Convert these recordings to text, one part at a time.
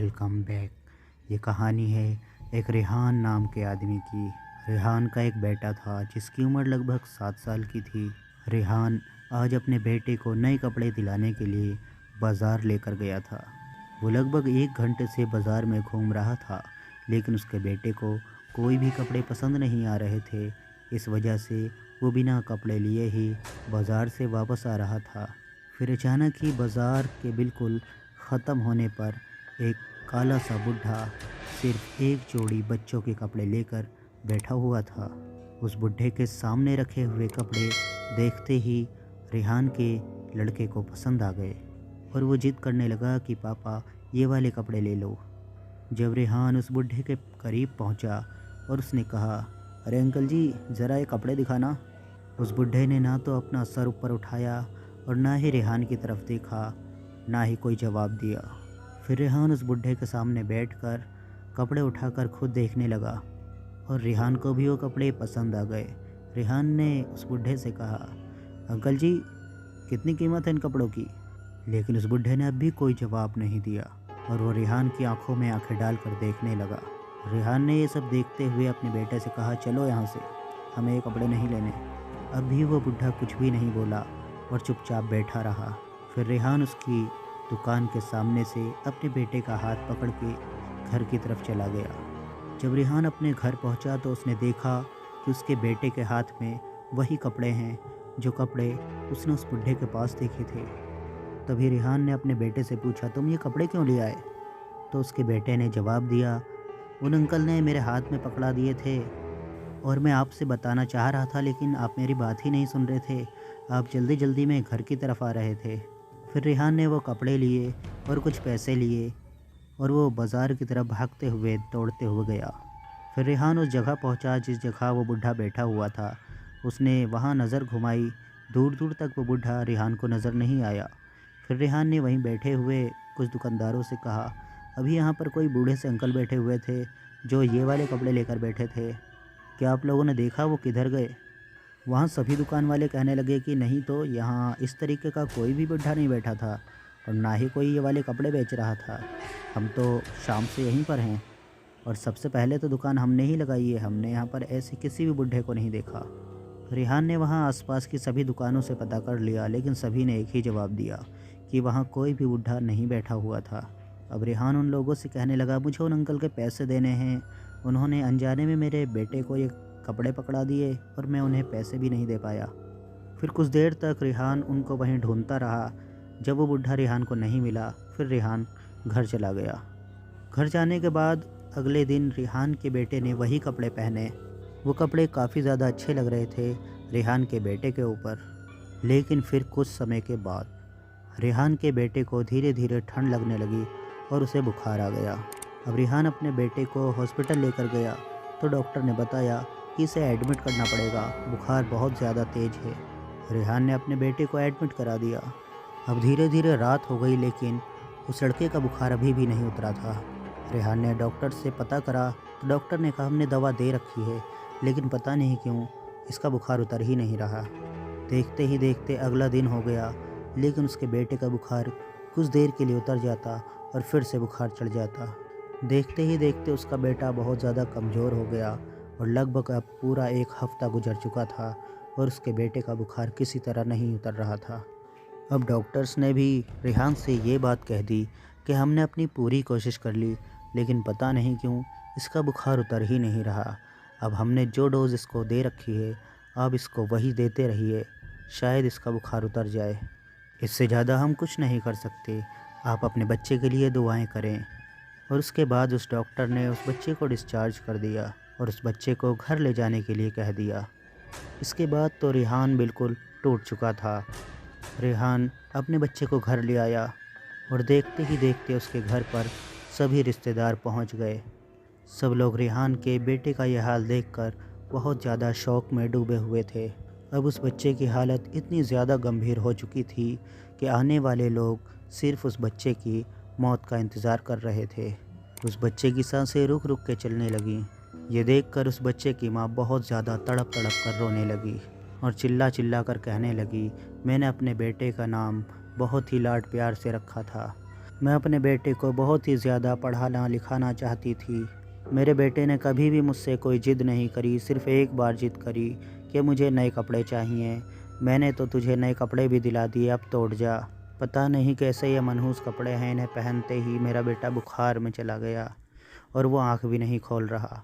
Welcome back. ये कहानी है एक रेहान नाम के आदमी की। रेहान का एक बेटा था जिसकी उम्र लगभग 7 साल की थी। रेहान आज अपने बेटे को नए कपड़े दिलाने के लिए बाज़ार लेकर गया था। वो लगभग 1 घंटे से बाज़ार में घूम रहा था, लेकिन उसके बेटे को कोई भी कपड़े पसंद नहीं आ रहे थे। इस वजह से वो बिना कपड़े लिए ही बाज़ार से वापस आ रहा था। फिर अचानक ही बाज़ार के बिल्कुल ख़त्म होने पर एक काला सा बुढ़ा सिर्फ एक जोड़ी बच्चों के कपड़े लेकर बैठा हुआ था। उस बुढ़े के सामने रखे हुए कपड़े देखते ही रेहान के लड़के को पसंद आ गए और वो जिद करने लगा कि पापा ये वाले कपड़े ले लो। जब रेहान उस बुढ़े के करीब पहुंचा और उसने कहा, अरे अंकल जी, ज़रा ये कपड़े दिखाना। उस बुढ़े ने ना तो अपना सर ऊपर उठाया और ना ही रेहान की तरफ देखा, ना ही कोई जवाब दिया। फिर रेहान उस बुढ़े के सामने बैठकर कपड़े उठाकर खुद देखने लगा और रेहान को भी वो कपड़े पसंद आ गए। रेहान ने उस बुढ़े से कहा, अंकल जी, कितनी कीमत है इन कपड़ों की? लेकिन उस बुढ़े ने अब भी कोई जवाब नहीं दिया और वो रेहान की आंखों में आंखें डालकर देखने लगा। रेहान ने ये सब देखते हुए अपने बेटे से कहा, चलो यहाँ से, हमें ये कपड़े नहीं लेने। अब भी वो बुढ़ा कुछ भी नहीं बोला और चुपचाप बैठा रहा। फिर रेहान उसकी दुकान के सामने से अपने बेटे का हाथ पकड़ के घर की तरफ चला गया। जब रेहान अपने घर पहुंचा तो उसने देखा कि उसके बेटे के हाथ में वही कपड़े हैं जो कपड़े उसने उस बुढ़े के पास देखे थे। तभी रेहान ने अपने बेटे से पूछा, तुम ये कपड़े क्यों ले आए? तो उसके बेटे ने जवाब दिया, उन अंकल ने मेरे हाथ में पकड़ा दिए थे और मैं आपसे बताना चाह रहा था, लेकिन आप मेरी बात ही नहीं सुन रहे थे। आप जल्दी जल्दी में घर की तरफ आ रहे थे। फिर रेहान ने वो कपड़े लिए और कुछ पैसे लिए और वो बाज़ार की तरफ भागते हुए दौड़ते हुए गया। फिर रेहान उस जगह पहुंचा जिस जगह वो बुढ़ा बैठा हुआ था। उसने वहां नज़र घुमाई, दूर दूर तक वो बुढ़ा रेहान को नज़र नहीं आया। फिर रेहान ने वहीं बैठे हुए कुछ दुकानदारों से कहा, अभी यहाँ पर कोई बूढ़े से अंकल बैठे हुए थे जो ये वाले कपड़े लेकर बैठे थे, क्या आप लोगों ने देखा वो किधर गए? वहाँ सभी दुकान वाले कहने लगे कि नहीं, तो यहाँ इस तरीके का कोई भी बुढ़ा नहीं बैठा था और ना ही कोई ये वाले कपड़े बेच रहा था। हम तो शाम से यहीं पर हैं और सबसे पहले तो दुकान हमने ही लगाई है। हमने यहाँ पर ऐसे किसी भी बुढ़े को नहीं देखा। रेहान ने वहाँ आसपास की सभी दुकानों से पता कर लिया, लेकिन सभी ने एक ही जवाब दिया कि वहाँ कोई भी बुढ़ा नहीं बैठा हुआ था। अब रेहान उन लोगों से कहने लगा, मुझे उन अंकल के पैसे देने हैं, उन्होंने अनजाने में मेरे बेटे को ये कपड़े पकड़ा दिए और मैं उन्हें पैसे भी नहीं दे पाया। फिर कुछ देर तक रेहान उनको वहीं ढूंढता रहा। जब वो बुढ़ा रेहान को नहीं मिला, फिर रेहान घर चला गया। घर जाने के बाद अगले दिन रेहान के बेटे ने वही कपड़े पहने। वो कपड़े काफ़ी ज़्यादा अच्छे लग रहे थे रेहान के बेटे के ऊपर। लेकिन फिर कुछ समय के बाद रेहान के बेटे को धीरे धीरे ठंड लगने लगी और उसे बुखार आ गया। अब रेहान अपने बेटे को हॉस्पिटल लेकर गया तो डॉक्टर ने बताया कि इसे एडमिट करना पड़ेगा, बुखार बहुत ज़्यादा तेज़ है। रेहान ने अपने बेटे को एडमिट करा दिया। अब धीरे धीरे रात हो गई, लेकिन उस लड़के का बुखार अभी भी नहीं उतरा था। रेहान ने डॉक्टर से पता करा तो डॉक्टर ने कहा, हमने दवा दे रखी है, लेकिन पता नहीं क्यों इसका बुखार उतर ही नहीं रहा। देखते ही देखते अगला दिन हो गया, लेकिन उसके बेटे का बुखार कुछ देर के लिए उतर जाता और फिर से बुखार चढ़ जाता। देखते ही देखते उसका बेटा बहुत ज़्यादा कमज़ोर हो गया और लगभग अब पूरा 1 हफ़्ता गुजर चुका था और उसके बेटे का बुखार किसी तरह नहीं उतर रहा था। अब डॉक्टर्स ने भी रेहान से ये बात कह दी कि हमने अपनी पूरी कोशिश कर ली, लेकिन पता नहीं क्यों इसका बुखार उतर ही नहीं रहा। अब हमने जो डोज़ इसको दे रखी है, आप इसको वही देते रहिए, शायद इसका बुखार उतर जाए। इससे ज़्यादा हम कुछ नहीं कर सकते, आप अपने बच्चे के लिए दुआएं करें। और उसके बाद उस डॉक्टर ने उस बच्चे को डिस्चार्ज कर दिया और उस बच्चे को घर ले जाने के लिए कह दिया। इसके बाद तो रेहान बिल्कुल टूट चुका था। रेहान अपने बच्चे को घर ले आया और देखते ही देखते उसके घर पर सभी रिश्तेदार पहुंच गए। सब लोग रेहान के बेटे का यह हाल देखकर बहुत ज़्यादा शौक में डूबे हुए थे। अब उस बच्चे की हालत इतनी ज़्यादा गंभीर हो चुकी थी कि आने वाले लोग सिर्फ उस बच्चे की मौत का इंतज़ार कर रहे थे। उस बच्चे की सांसें रुक रुक के चलने लगीं। ये देखकर उस बच्चे की माँ बहुत ज़्यादा तड़प तड़प कर रोने लगी और चिल्ला चिल्ला कर कहने लगी, मैंने अपने बेटे का नाम बहुत ही लाड प्यार से रखा था, मैं अपने बेटे को बहुत ही ज़्यादा पढ़ाना लिखाना चाहती थी। मेरे बेटे ने कभी भी मुझसे कोई ज़िद नहीं करी, सिर्फ़ एक बार ज़िद करी कि मुझे नए कपड़े चाहिए। मैंने तो तुझे नए कपड़े भी दिला दिए, अब तो उठ जा। पता नहीं कैसे ये मनहूस कपड़े हैं, इन्हें पहनते ही मेरा बेटा बुखार में चला गया और वो आँख भी नहीं खोल रहा।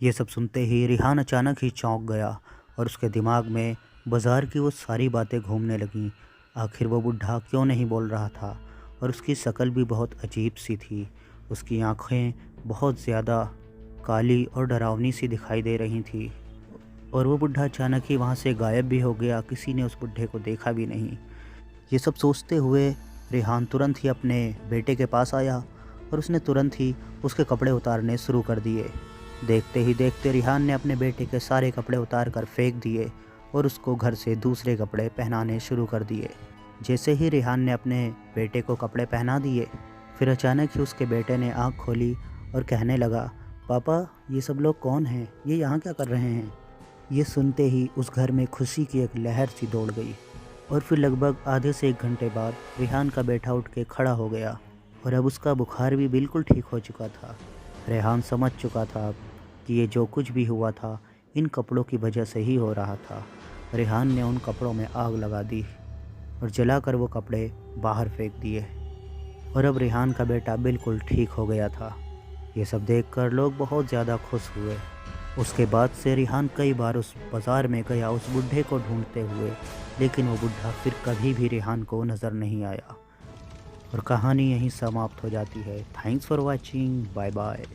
ये सब सुनते ही रिहान अचानक ही चौंक गया और उसके दिमाग में बाज़ार की वो सारी बातें घूमने लगीं। आखिर वो बुढ़ा क्यों नहीं बोल रहा था और उसकी शक्ल भी बहुत अजीब सी थी। उसकी आँखें बहुत ज़्यादा काली और डरावनी सी दिखाई दे रही थी और वो बुढ़ा अचानक ही वहाँ से गायब भी हो गया। किसी ने उस बुढ़े को देखा भी नहीं। ये सब सोचते हुए रेहान तुरंत ही अपने बेटे के पास आया और उसने तुरंत ही उसके कपड़े उतारने शुरू कर दिए। देखते ही देखते रेहान ने अपने बेटे के सारे कपड़े उतार कर फेंक दिए और उसको घर से दूसरे कपड़े पहनाने शुरू कर दिए। जैसे ही रेहान ने अपने बेटे को कपड़े पहना दिए, फिर अचानक ही उसके बेटे ने आँख खोली और कहने लगा, पापा ये सब लोग कौन हैं? ये यहाँ क्या कर रहे हैं? ये सुनते ही उस घर में खुशी की एक लहर सी दौड़ गई और फिर लगभग आधे से 1 घंटे बाद रेहान का बेटा उठ के खड़ा हो गया और अब उसका बुखार भी बिल्कुल ठीक हो चुका था। रेहान समझ चुका था कि ये जो कुछ भी हुआ था इन कपड़ों की वजह से ही हो रहा था। रेहान ने उन कपड़ों में आग लगा दी और जलाकर वो कपड़े बाहर फेंक दिए और अब रेहान का बेटा बिल्कुल ठीक हो गया था। ये सब देखकर लोग बहुत ज़्यादा खुश हुए। उसके बाद से रेहान कई बार उस बाज़ार में गया उस बुढ़े को ढूंढते हुए, लेकिन वो बुढ़ा फिर कभी भी रेहान को नज़र नहीं आया और कहानी यहीं समाप्त हो जाती है। Thanks for watching, bye bye.